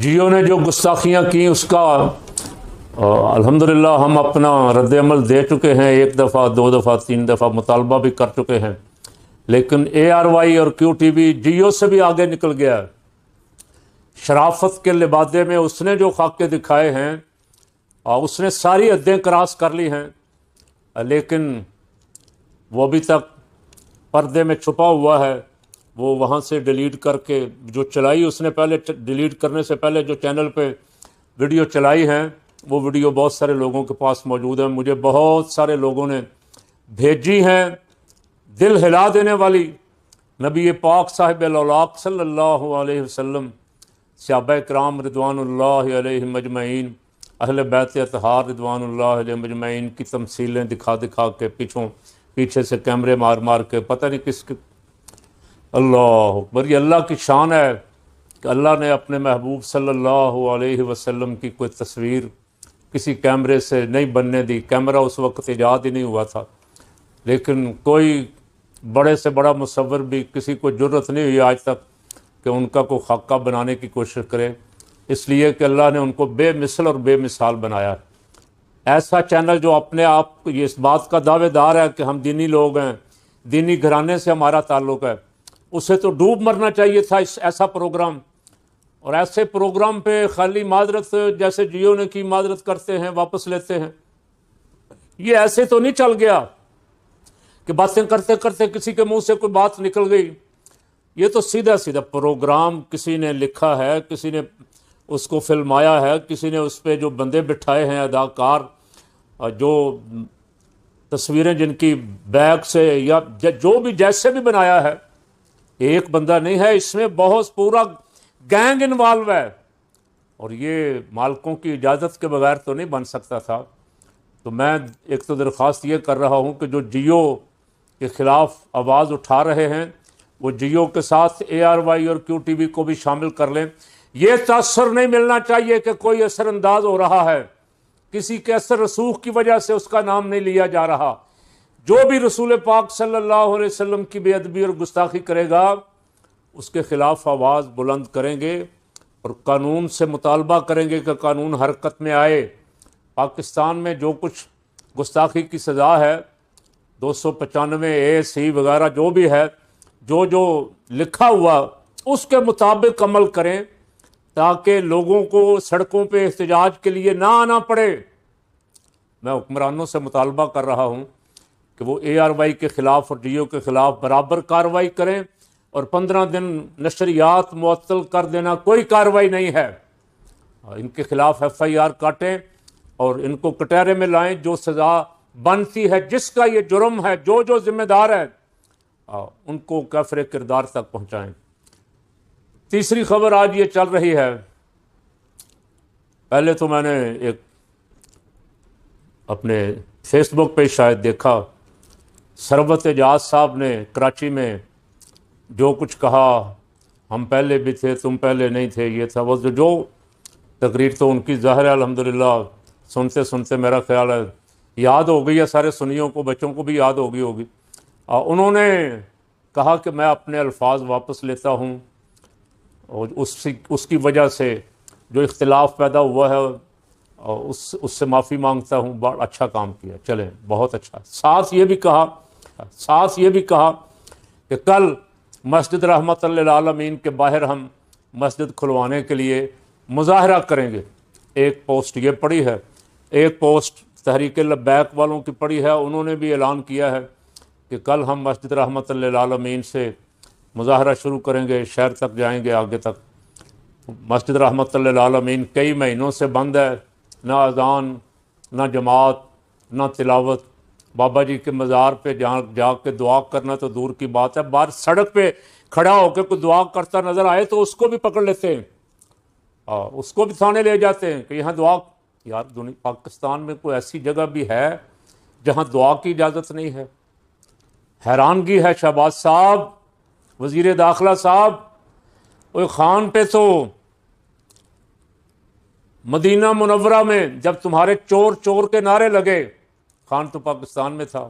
جیو نے جو گستاخیاں کی اس کا الحمدللہ ہم اپنا رد عمل دے چکے ہیں، 1 دفعہ 2 دفعہ 3 دفعہ مطالبہ بھی کر چکے ہیں، لیکن ARY اور QTV جیو سے بھی آگے نکل گیا ہے۔ شرافت کے لبادے میں اس نے جو خاکے دکھائے ہیں اور اس نے ساری حدیں کراس کر لی ہیں، لیکن وہ ابھی تک پردے میں چھپا ہوا ہے۔ وہ وہاں سے ڈیلیٹ کر کے جو چلائی اس نے پہلے، ڈیلیٹ کرنے سے پہلے جو چینل پہ ویڈیو چلائی ہیں وہ ویڈیو بہت سارے لوگوں کے پاس موجود ہے، مجھے بہت سارے لوگوں نے بھیجی ہیں، دل ہلا دینے والی۔ نبی پاک صاحب الاولاق صلی اللہ علیہ وسلم، صحابہ کرام رضوان اللہ علیہم اجمعین، اہل بیت اطہار رضوان اللہ علیہم اجمعین کی تمثیلیں دکھا دکھا کے پیچھے سے کیمرے مار مار کے پتہ نہیں کس کے۔ اللہ اکبر، یہ اللہ کی شان ہے کہ اللہ نے اپنے محبوب صلی اللہ علیہ وسلم کی کوئی تصویر کسی کیمرے سے نہیں بننے دی۔ کیمرہ اس وقت ایجاد ہی نہیں ہوا تھا، لیکن کوئی بڑے سے بڑا مصور بھی کسی کو جرت نہیں ہوئی آج تک کہ ان کا کوئی خاکہ بنانے کی کوشش کرے، اس لیے کہ اللہ نے ان کو بے مثل اور بے مثال بنایا۔ ایسا چینل جو اپنے آپ یہ اس بات کا دعوے دار ہے کہ ہم دینی لوگ ہیں، دینی گھرانے سے ہمارا تعلق ہے، اسے تو ڈوب مرنا چاہیے تھا ایسا پروگرام۔ اور ایسے پروگرام پہ خالی معذرت جیسے جیو نے کی معذرت کرتے ہیں، واپس لیتے ہیں۔ یہ ایسے تو نہیں چل گیا کہ باتیں کرتے کرتے کسی کے منہ سے کوئی بات نکل گئی۔ یہ تو سیدھا سیدھا پروگرام کسی نے لکھا ہے، کسی نے اس کو فلمایا ہے، کسی نے اس پہ جو بندے بٹھائے ہیں اداکار، جو تصویریں جن کی بیک سے یا جو بھی جیسے بھی بنایا ہے، ایک بندہ نہیں ہے، اس میں بہت پورا گینگ انوالو ہے، اور یہ مالکوں کی اجازت کے بغیر تو نہیں بن سکتا تھا۔ تو میں ایک تو درخواست یہ کر رہا ہوں کہ جو جیو کے خلاف آواز اٹھا رہے ہیں وہ جیو کے ساتھ ARY اور QTV کو بھی شامل کر لیں۔ یہ تاثر نہیں ملنا چاہیے کہ کوئی اثر انداز ہو رہا ہے، کسی کے اثر رسوخ کی وجہ سے اس کا نام نہیں لیا جا رہا۔ جو بھی رسول پاک صلی اللہ علیہ وسلم کی بے ادبی اور گستاخی کرے گا اس کے خلاف آواز بلند کریں گے اور قانون سے مطالبہ کریں گے کہ قانون حرکت میں آئے۔ پاکستان میں جو کچھ گستاخی کی سزا ہے، 295A وغیرہ جو بھی ہے، جو لکھا ہوا اس کے مطابق عمل کریں تاکہ لوگوں کو سڑکوں پہ احتجاج کے لیے نہ آنا پڑے۔ میں حکمرانوں سے مطالبہ کر رہا ہوں کہ وہ ARY کے خلاف اور جیو کے خلاف برابر کارروائی کریں، اور 15 دن نشریات معطل کر دینا کوئی کارروائی نہیں ہے۔ ان کے خلاف FIR کاٹیں اور ان کو کٹہرے میں لائیں، جو سزا بنتی ہے، جس کا یہ جرم ہے، جو ذمہ دار ہے ان کو کافر کردار تک پہنچائیں۔ تیسری خبر آج یہ چل رہی ہے، پہلے تو میں نے ایک اپنے فیس بک پہ شاید دیکھا، ثروت اعجاز صاحب نے کراچی میں جو کچھ کہا، ہم پہلے بھی تھے، تم پہلے نہیں تھے، یہ تھا وہ جو تقریر تو ان کی ظاہر ہے الحمدللہ سنتے سنتے میرا خیال ہے یاد ہو گئی ہے، سارے سنیوں کو، بچوں کو بھی یاد ہوگی۔ انہوں نے کہا کہ میں اپنے الفاظ واپس لیتا ہوں، اور اس کی وجہ سے جو اختلاف پیدا ہوا ہے اور اس سے معافی مانگتا ہوں۔ بڑا اچھا کام کیا، چلیں بہت اچھا۔ ساتھ یہ بھی کہا کہ کل مسجد رحمت للعالمین کے باہر ہم مسجد کھلوانے کے لیے مظاہرہ کریں گے۔ ایک پوسٹ یہ پڑی ہے، ایک پوسٹ تحریک لبیک والوں کی پڑی ہے، انہوں نے بھی اعلان کیا ہے کہ کل ہم مسجد رحمت للعالمین سے مظاہرہ شروع کریں گے، شہر تک جائیں گے، آگے تک۔ مسجد رحمت للعالمین کئی مہینوں سے بند ہے، نہ اذان، نہ جماعت، نہ تلاوت۔ بابا جی کے مزار پہ جا کے دعا کرنا تو دور کی بات ہے، باہر سڑک پہ کھڑا ہو کے کوئی دعا کرتا نظر آئے تو اس کو بھی پکڑ لیتے ہیں، اس کو بھی تھانے لے جاتے ہیں کہ یہاں دعا۔ یار پاکستان میں کوئی ایسی جگہ بھی ہے جہاں دعا کی اجازت نہیں ہے؟ حیرانگی ہے شہباز صاحب، وزیر داخلہ صاحب۔ وہ خان پہ تو مدینہ منورہ میں جب تمہارے چور چور کے نعرے لگے، خان تو پاکستان میں تھا،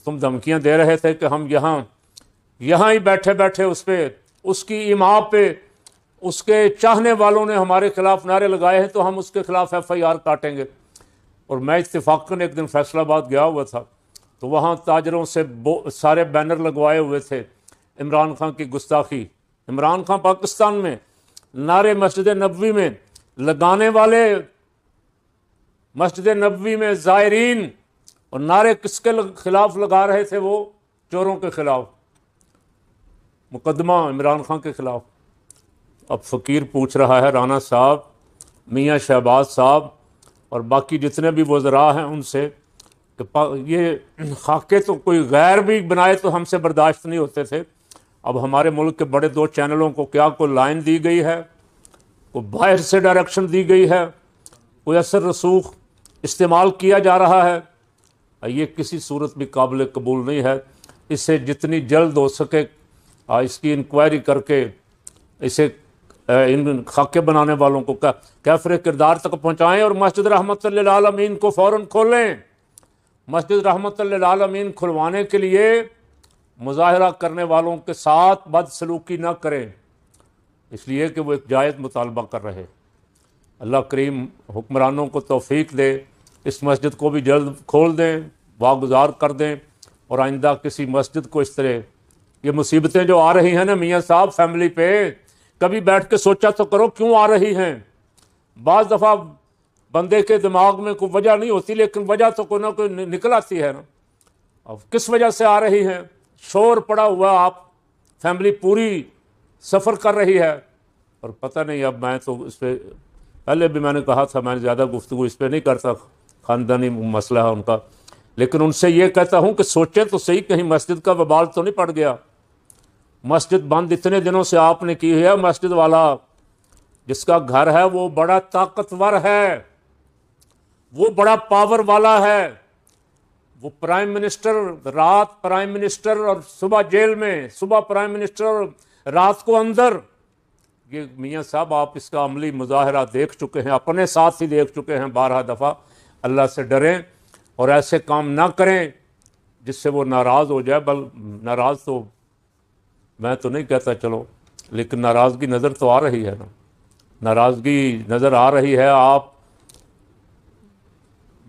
تم دھمکیاں دے رہے تھے کہ ہم یہاں ہی بیٹھے اس پہ، اس کی ایما پہ اس کے چاہنے والوں نے ہمارے خلاف نعرے لگائے ہیں تو ہم اس کے خلاف FIR کاٹیں گے۔ اور میں اتفاقاً ایک دن فیصل آباد گیا ہوا تھا تو وہاں تاجروں سے سارے بینر لگوائے ہوئے تھے عمران خان کی گستاخی۔ عمران خان پاکستان میں نعرے مسجد نبوی میں لگانے والے، مسجد نبوی میں زائرین، اور نعرے کس کے خلاف لگا رہے تھے؟ وہ چوروں کے خلاف، مقدمہ عمران خان کے خلاف۔ اب فقیر پوچھ رہا ہے رانا صاحب، میاں شہباز صاحب اور باقی جتنے بھی وزراء ہیں ان سے کہ یہ خاکے تو کوئی غیر بھی بنائے تو ہم سے برداشت نہیں ہوتے تھے، اب ہمارے ملک کے بڑے 2 چینلوں کو کیا کوئی لائن دی گئی ہے، کوئی باہر سے ڈائریکشن دی گئی ہے، کوئی اثر رسوخ استعمال کیا جا رہا ہے؟ یہ کسی صورت بھی قابل قبول نہیں ہے۔ اسے جتنی جلد ہو سکے اس کی انکوائری کر کے اسے ان خاکے بنانے والوں کو کیفر کردار تک پہنچائیں اور مسجد رحمت للعالمین کو فوراً کھولیں۔ مسجد رحمت للعالمین کھلوانے کے لیے مظاہرہ کرنے والوں کے ساتھ بد سلوکی نہ کریں، اس لیے کہ وہ ایک جائز مطالبہ کر رہے۔ اللہ کریم حکمرانوں کو توفیق دے، اس مسجد کو بھی جلد کھول دیں، واگزار کر دیں، اور آئندہ کسی مسجد کو اس طرح یہ مصیبتیں جو آ رہی ہیں نا میاں صاحب فیملی پہ، کبھی بیٹھ کے سوچا تو کرو کیوں آ رہی ہیں؟ بعض دفعہ بندے کے دماغ میں کوئی وجہ نہیں ہوتی لیکن وجہ تو کوئی نہ کوئی نکل آتی ہے نا۔ اب کس وجہ سے آ رہی ہیں؟ شور پڑا ہوا، آپ فیملی پوری سفر کر رہی ہے، اور پتہ نہیں اب میں تو اس پہ پہلے بھی میں نے کہا تھا میں زیادہ گفتگو اس پہ نہیں کرتا، خاندانی مسئلہ ہے ان کا، لیکن ان سے یہ کہتا ہوں کہ سوچیں تو صحیح کہیں مسجد کا وبال تو نہیں پڑ گیا۔ مسجد بند اتنے دنوں سے آپ نے کی ہے، مسجد والا جس کا گھر ہے وہ بڑا طاقتور ہے، وہ بڑا پاور والا ہے، وہ پرائم منسٹر، رات پرائم منسٹر اور صبح جیل میں، صبح پرائم منسٹر اور رات کو اندر۔ یہ میاں صاحب آپ اس کا عملی مظاہرہ دیکھ چکے ہیں، اپنے ساتھ ہی دیکھ چکے ہیں 12 دفعہ۔ اللہ سے ڈریں اور ایسے کام نہ کریں جس سے وہ ناراض ہو جائے، ناراض تو میں تو نہیں کہتا چلو، لیکن ناراضگی نظر تو آ رہی ہے نا، ناراضگی نظر آ رہی ہے۔ آپ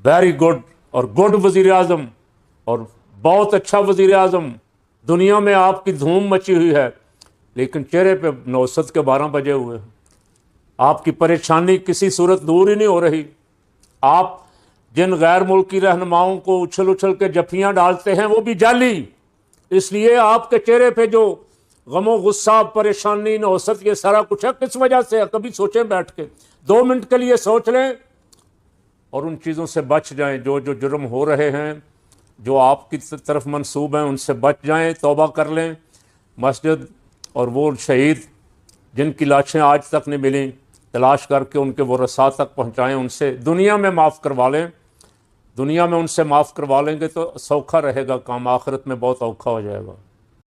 ویری گڈ اور گڈ وزیر اعظم اور بہت اچھا وزیر اعظم، دنیا میں آپ کی دھوم مچی ہوئی ہے، لیکن چہرے پہ نوست کے 12 بجے ہوئے، آپ کی پریشانی کسی صورت دور ہی نہیں ہو رہی۔ آپ جن غیر ملکی رہنماؤں کو اچھل اچھل کے جفیاں ڈالتے ہیں وہ بھی جعلی، اس لیے آپ کے چہرے پہ جو غم و غصہ، پریشانی، نوست، یہ سارا کچھ ہے کس وجہ سے؟ کبھی سوچیں بیٹھ کے، 2 منٹ کے لیے سوچ لیں اور ان چیزوں سے بچ جائیں۔ جو جرم ہو رہے ہیں، جو آپ کی طرف منسوب ہیں، ان سے بچ جائیں، توبہ کر لیں۔ مسجد اور وہ شہید جن کی لاشیں آج تک نہیں ملیں، تلاش کر کے ان کے ورثاء تک پہنچائیں، ان سے دنیا میں معاف کروا لیں۔ دنیا میں ان سے معاف کروا لیں گے تو سوکھا رہے گا کام، آخرت میں بہت اوکھا ہو جائے گا۔